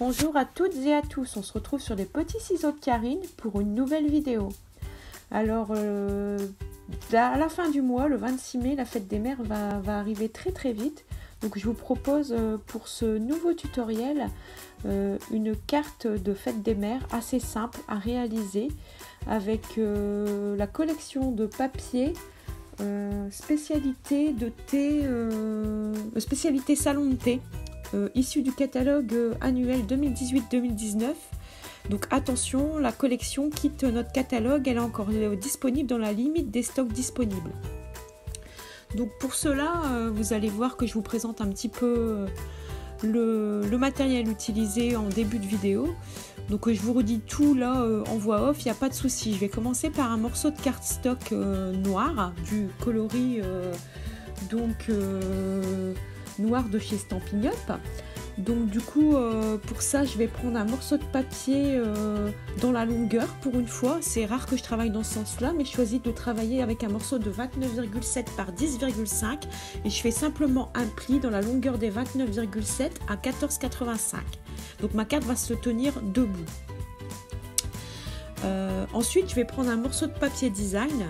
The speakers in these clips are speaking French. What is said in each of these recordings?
Bonjour à toutes et à tous, on se retrouve sur les petits ciseaux de Karine pour une nouvelle vidéo. Alors, à la fin du mois, le 26 mai, la fête des mères va arriver très vite. Donc je vous propose pour ce nouveau tutoriel une carte de fête des mères assez simple à réaliser avec la collection de papier spécialité de thé, spécialité salon de thé. Issu du catalogue annuel 2018-2019. Donc attention, la collection quitte notre catalogue, elle est encore disponible dans la limite des stocks disponibles. Donc pour cela, vous allez voir que je vous présente un petit peu le matériel utilisé en début de vidéo. Donc je vous redis tout là en voix off, il n'y a pas de souci. Je vais commencer par un morceau de cardstock noir, du coloris noir de chez Stampin' Up. Donc du coup pour ça je vais prendre un morceau de papier dans la longueur pour une fois. C'est rare que je travaille dans ce sens là, mais je choisis de travailler avec un morceau de 29,7 par 10,5 et je fais simplement un pli dans la longueur des 29,7 à 14,85. Donc ma carte va se tenir debout. Ensuite je vais prendre un morceau de papier design.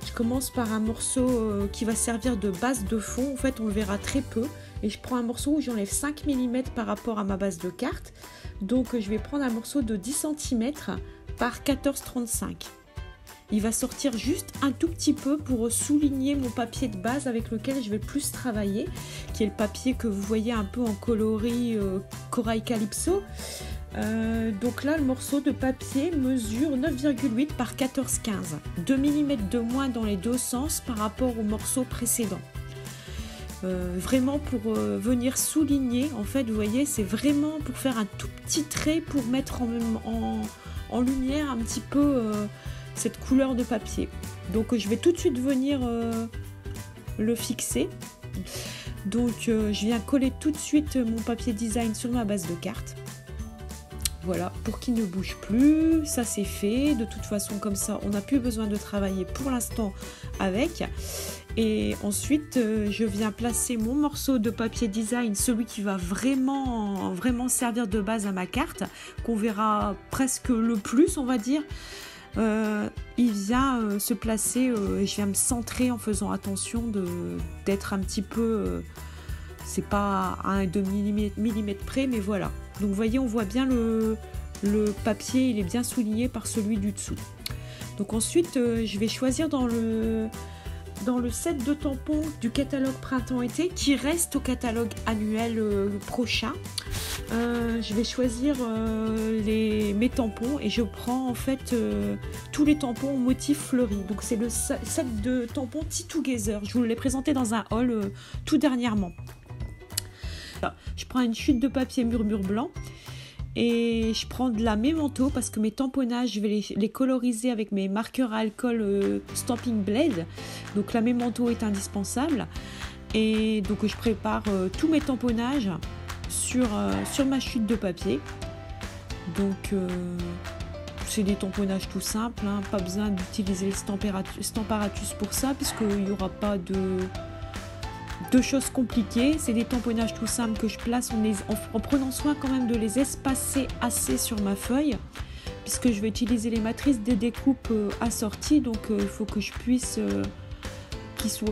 Je commence par un morceau qui va servir de base de fond. En fait on le verra très peu. Et je prends un morceau où j'enlève 5 mm par rapport à ma base de carte. Donc je vais prendre un morceau de 10 cm par 14,35. Il va sortir juste un tout petit peu pour souligner mon papier de base avec lequel je vais plus travailler, qui est le papier que vous voyez un peu en coloris corail calypso. Donc là le morceau de papier mesure 9,8 par 14,15. 2 mm de moins dans les deux sens par rapport au morceau précédent. Vraiment pour venir souligner, en fait vous voyez, c'est vraiment pour faire un tout petit trait pour mettre en lumière un petit peu cette couleur de papier. Donc je vais tout de suite venir le fixer. Donc je viens coller tout de suite mon papier design sur ma base de carte. Voilà, pour qu'il ne bouge plus, ça c'est fait. De toute façon comme ça on n'a plus besoin de travailler pour l'instant avec. Et ensuite je viens placer mon morceau de papier design, celui qui va vraiment servir de base à ma carte, qu'on verra presque le plus on va dire. Il vient se placer et je viens me centrer en faisant attention d'être un petit peu, c'est pas à 1 mm près, mais voilà. Donc vous voyez, on voit bien le papier, il est bien souligné par celui du dessous. Donc ensuite je vais choisir dans le set de tampons du catalogue printemps-été qui reste au catalogue annuel prochain. Je vais choisir mes tampons et je prends en fait tous les tampons au motif fleuri. Donc c'est le set de tampons Tea Together. Je vous l'ai présenté dans un haul tout dernièrement. Je prends une chute de papier murmure blanc et je prends de la mémento parce que mes tamponnages je vais les coloriser avec mes marqueurs à alcool Stampin' Blade. Donc la mémento est indispensable et donc je prépare tous mes tamponnages sur ma chute de papier. Donc c'est des tamponnages tout simples, hein, pas besoin d'utiliser le Stamparatus pour ça puisqu'il n'y aura pas de choses compliquées. C'est des tamponnages tout simples que je place en prenant soin quand même de les espacer assez sur ma feuille puisque je vais utiliser les matrices des découpes assorties. Donc il faut que je puisse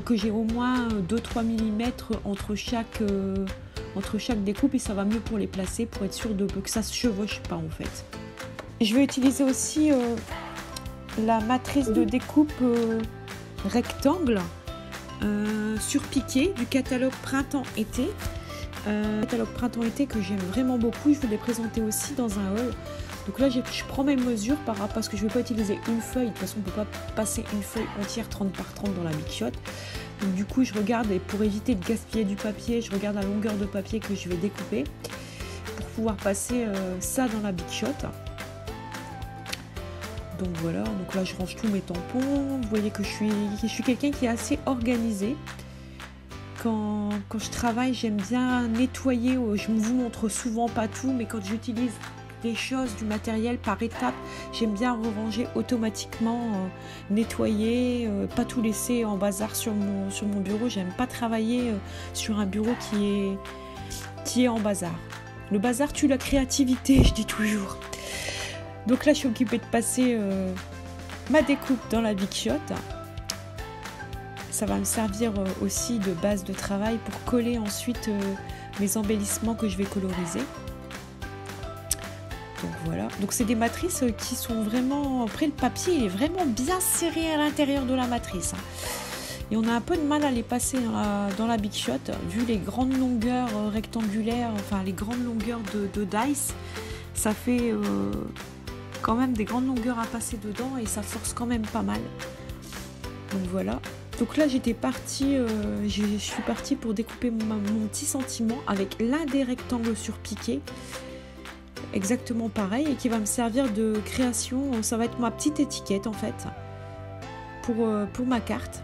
que j'ai au moins 2-3 mm entre chaque découpe et ça va mieux pour les placer pour être sûr que ça se chevauche pas en fait. Je vais utiliser aussi la matrice de découpe rectangle surpiqué du catalogue printemps-été. Catalogue printemps-été que j'aime vraiment beaucoup, je vais les présenter aussi dans un haul. Donc là je prends mes mesures parce que je ne vais pas utiliser une feuille, de toute façon on ne peut pas passer une feuille entière 30 par 30 dans la Big Shot. Donc du coup je regarde, et pour éviter de gaspiller du papier, je regarde la longueur de papier que je vais découper pour pouvoir passer ça dans la Big Shot. Donc voilà, donc là je range tous mes tampons. Vous voyez que je suis quelqu'un qui est assez organisé. Quand je travaille, j'aime bien nettoyer. Je vous montre souvent pas tout, mais quand j'utilise des choses, du matériel par étapes, j'aime bien ranger automatiquement, nettoyer, pas tout laisser en bazar sur mon bureau. J'aime pas travailler sur un bureau qui est en bazar. Le bazar tue la créativité, je dis toujours. Donc là, je suis occupée de passer ma découpe dans la Big Shot. Ça va me servir aussi de base de travail pour coller ensuite mes embellissements que je vais coloriser. Donc voilà. Donc c'est des matrices qui sont vraiment... Après, le papier il est vraiment bien serré à l'intérieur de la matrice. Et on a un peu de mal à les passer dans la Big Shot, vu les grandes longueurs rectangulaires, enfin les grandes longueurs de dice. Ça fait quand même des grandes longueurs à passer dedans et ça force quand même pas mal. Donc voilà. Donc là j'étais partie, je suis partie pour découper mon petit sentiment avec l'un des rectangles surpiqués. Exactement pareil et qui va me servir de création. Ça va être ma petite étiquette en fait pour ma carte.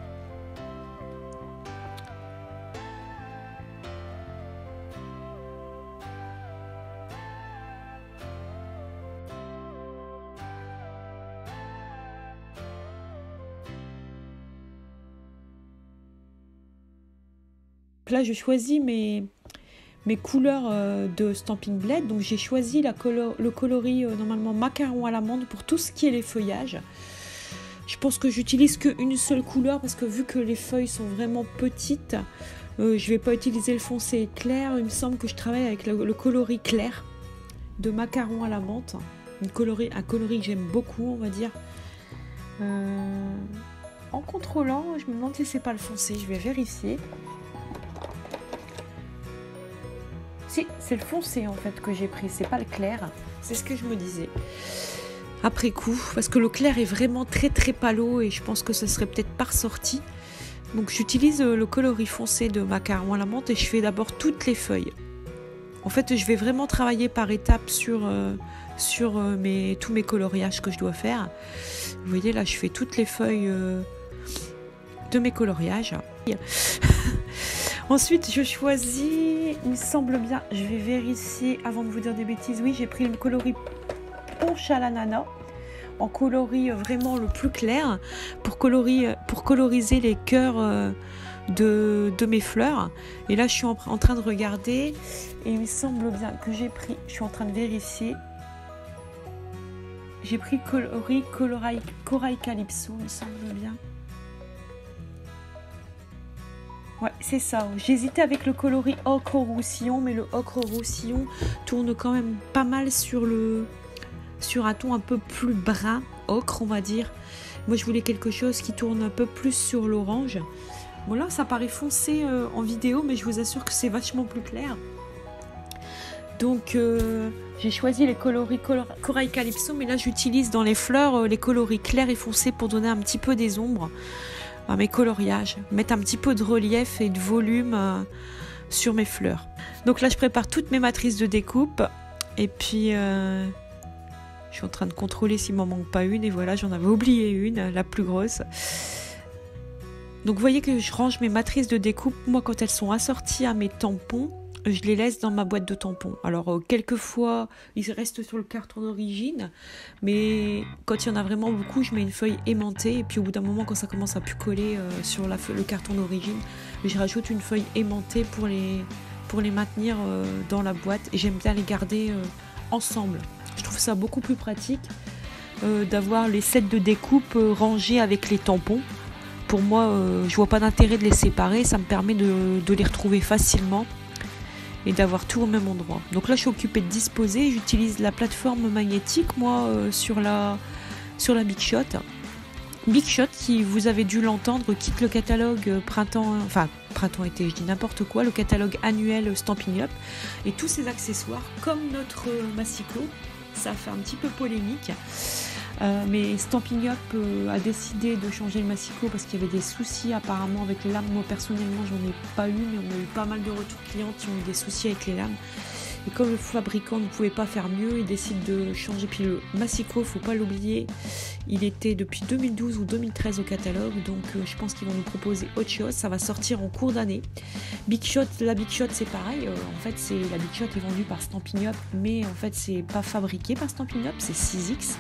Là je choisis mes couleurs de Stampin' Blend. Donc j'ai choisi le coloris normalement macaron à l'amande pour tout ce qui est les feuillages. Je pense que j'utilise qu'une seule couleur parce que vu que les feuilles sont vraiment petites, je vais pas utiliser le foncé clair. Il me semble que je travaille avec le coloris clair de macaron à la menthe. Un coloris que j'aime beaucoup, on va dire. En contrôlant, je me demande si c'est pas le foncé, je vais vérifier. Si, c'est le foncé en fait que j'ai pris, c'est pas le clair, c'est ce que je me disais. Après coup, parce que le clair est vraiment très très palo et je pense que ça serait peut-être pas ressorti. Donc j'utilise le coloris foncé de macaron à la menthe et je fais d'abord toutes les feuilles. En fait, je vais vraiment travailler par étapes sur tous mes coloriages que je dois faire. Vous voyez là, je fais toutes les feuilles de mes coloriages. Ensuite, je choisis, il me semble bien, je vais vérifier avant de vous dire des bêtises. Oui, j'ai pris le coloris Punch à l'ananas, en coloris vraiment le plus clair, pour coloriser les cœurs de mes fleurs. Et là, je suis en train de regarder, et il me semble bien que j'ai pris, je suis en train de vérifier, j'ai pris coloris Corail Calypso, il me semble bien. Ouais, c'est ça. J'hésitais avec le coloris ocre roussillon, mais le ocre roussillon tourne quand même pas mal sur un ton un peu plus brun, ocre on va dire. Moi je voulais quelque chose qui tourne un peu plus sur l'orange. Bon là ça paraît foncé en vidéo, mais je vous assure que c'est vachement plus clair. Donc j'ai choisi les coloris Corail Calypso, mais là j'utilise dans les fleurs les coloris clairs et foncés pour donner un petit peu des ombres à mes coloriages, mettre un petit peu de relief et de volume sur mes fleurs. Donc là je prépare toutes mes matrices de découpe et puis je suis en train de contrôler s'il m'en manque pas une, et voilà, j'en avais oublié une, la plus grosse. Donc vous voyez que je range mes matrices de découpe. Moi quand elles sont assorties à mes tampons, je les laisse dans ma boîte de tampons. Alors quelquefois ils restent sur le carton d'origine, mais quand il y en a vraiment beaucoup, je mets une feuille aimantée, et puis au bout d'un moment quand ça commence à plus coller sur le carton d'origine, je rajoute une feuille aimantée pour les maintenir dans la boîte, et j'aime bien les garder ensemble. Je trouve ça beaucoup plus pratique d'avoir les sets de découpe rangés avec les tampons. Pour moi, je vois pas d'intérêt de les séparer, ça me permet de les retrouver facilement et d'avoir tout au même endroit. Donc là je suis occupée de disposer, j'utilise la plateforme magnétique moi sur la Big Shot. Big Shot, qui, vous avez dû l'entendre, quitte le catalogue printemps-été, je dis n'importe quoi, le catalogue annuel Stampin' Up et tous ses accessoires comme notre Massico. Ça a fait un petit peu polémique, mais Stampin' Up a décidé de changer le Massico parce qu'il y avait des soucis apparemment avec les lames. Moi personnellement j'en ai pas eu, mais on a eu pas mal de retours clients qui ont eu des soucis avec les lames. Et comme le fabricant ne pouvait pas faire mieux, il décide de changer. Puis le Massico, faut pas l'oublier, il était depuis 2012 ou 2013 au catalogue, donc je pense qu'ils vont nous proposer autre chose. Ça va sortir en cours d'année. La Big Shot c'est pareil, en fait la Big Shot est vendue par Stampin' Up, mais en fait c'est pas fabriqué par Stampin' Up, c'est 6X.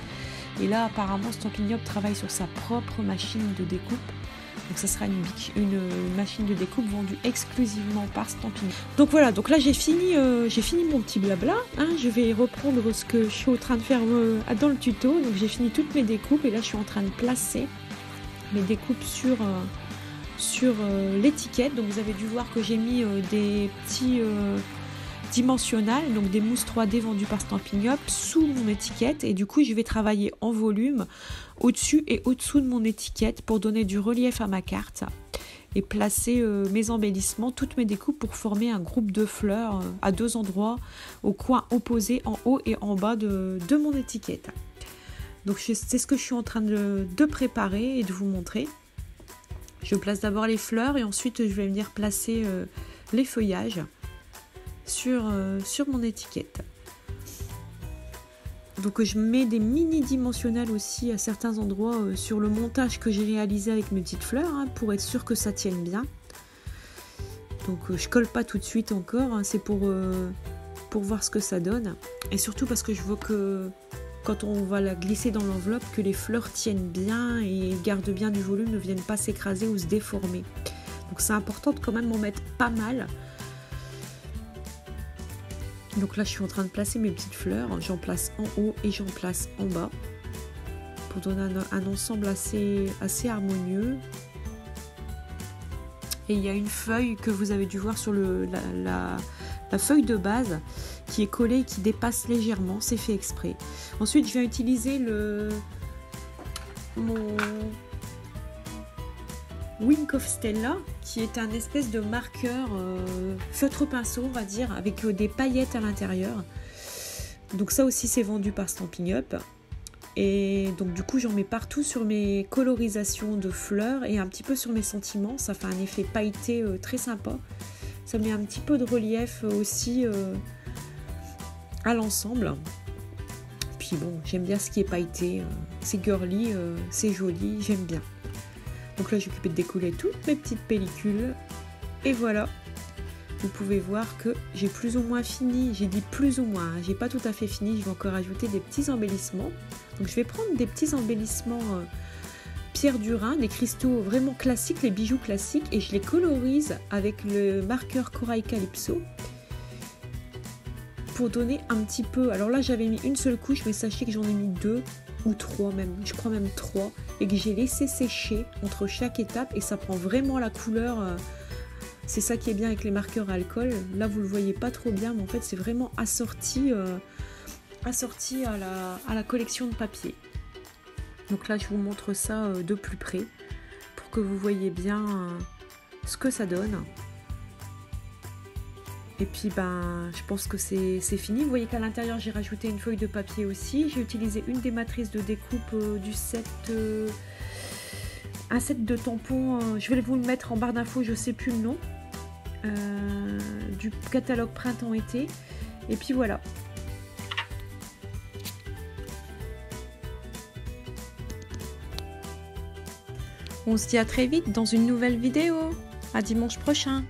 Et là apparemment Stampin' Up travaille sur sa propre machine de découpe. Donc ça sera une machine de découpe vendue exclusivement par Stampin' Up. Donc voilà, donc là j'ai fini mon petit blabla. Hein. Je vais reprendre ce que je suis en train de faire dans le tuto. Donc j'ai fini toutes mes découpes et là je suis en train de placer mes découpes sur l'étiquette. Donc vous avez dû voir que j'ai mis des petits dimensionnels, donc des mousses 3D vendues par Stampin' Up sous mon étiquette, et du coup je vais travailler en volume au-dessus et au-dessous de mon étiquette pour donner du relief à ma carte et placer mes embellissements, toutes mes découpes pour former un groupe de fleurs à deux endroits, au coin opposé, en haut et en bas de mon étiquette. Donc c'est ce que je suis en train de préparer et de vous montrer. Je place d'abord les fleurs et ensuite je vais venir placer les feuillages sur mon étiquette. Donc je mets des mini dimensionnels aussi à certains endroits sur le montage que j'ai réalisé avec mes petites fleurs, hein, pour être sûr que ça tienne bien. Donc je colle pas tout de suite encore, hein, c'est pour voir ce que ça donne, et surtout parce que je veux que quand on va la glisser dans l'enveloppe, que les fleurs tiennent bien et gardent bien du volume, ne viennent pas s'écraser ou se déformer. Donc c'est important de quand même en mettre pas mal. Donc là je suis en train de placer mes petites fleurs, j'en place en haut et j'en place en bas pour donner un ensemble assez harmonieux. Et il y a une feuille que vous avez dû voir sur la feuille de base qui est collée et qui dépasse légèrement, c'est fait exprès. Ensuite je vais utiliser mon Wink of Stella, qui est un espèce de marqueur feutre pinceau, on va dire, avec des paillettes à l'intérieur. Donc ça aussi c'est vendu par Stampin' Up. Et donc du coup j'en mets partout sur mes colorisations de fleurs et un petit peu sur mes sentiments. Ça fait un effet pailleté très sympa. Ça met un petit peu de relief aussi à l'ensemble. Puis bon, j'aime bien ce qui est pailleté. C'est girly, c'est joli, j'aime bien. Donc là, j'ai occupé de décoller toutes mes petites pellicules. Et voilà. Vous pouvez voir que j'ai plus ou moins fini. J'ai dit plus ou moins, hein. J'ai pas tout à fait fini. Je vais encore ajouter des petits embellissements. Donc je vais prendre des petits embellissements pierre du Rhin, des cristaux vraiment classiques, les bijoux classiques. Et je les colorise avec le marqueur Corail Calypso. Pour donner un petit peu... Alors là, j'avais mis une seule couche, mais sachez que j'en ai mis 2 ou 3 même. Je crois même 3. Et que j'ai laissé sécher entre chaque étape. Et ça prend vraiment la couleur. C'est ça qui est bien avec les marqueurs à alcool. Là, vous le voyez pas trop bien, mais en fait, c'est vraiment assorti à la collection de papier. Donc là, je vous montre ça de plus près pour que vous voyez bien ce que ça donne. Et puis je pense que c'est fini. Vous voyez qu'à l'intérieur j'ai rajouté une feuille de papier aussi. J'ai utilisé une des matrices de découpe du set, un set de tampons. Je vais vous le mettre en barre d'infos, je sais plus le nom, du catalogue printemps-été. Et puis voilà. On se dit à très vite dans une nouvelle vidéo. À dimanche prochain.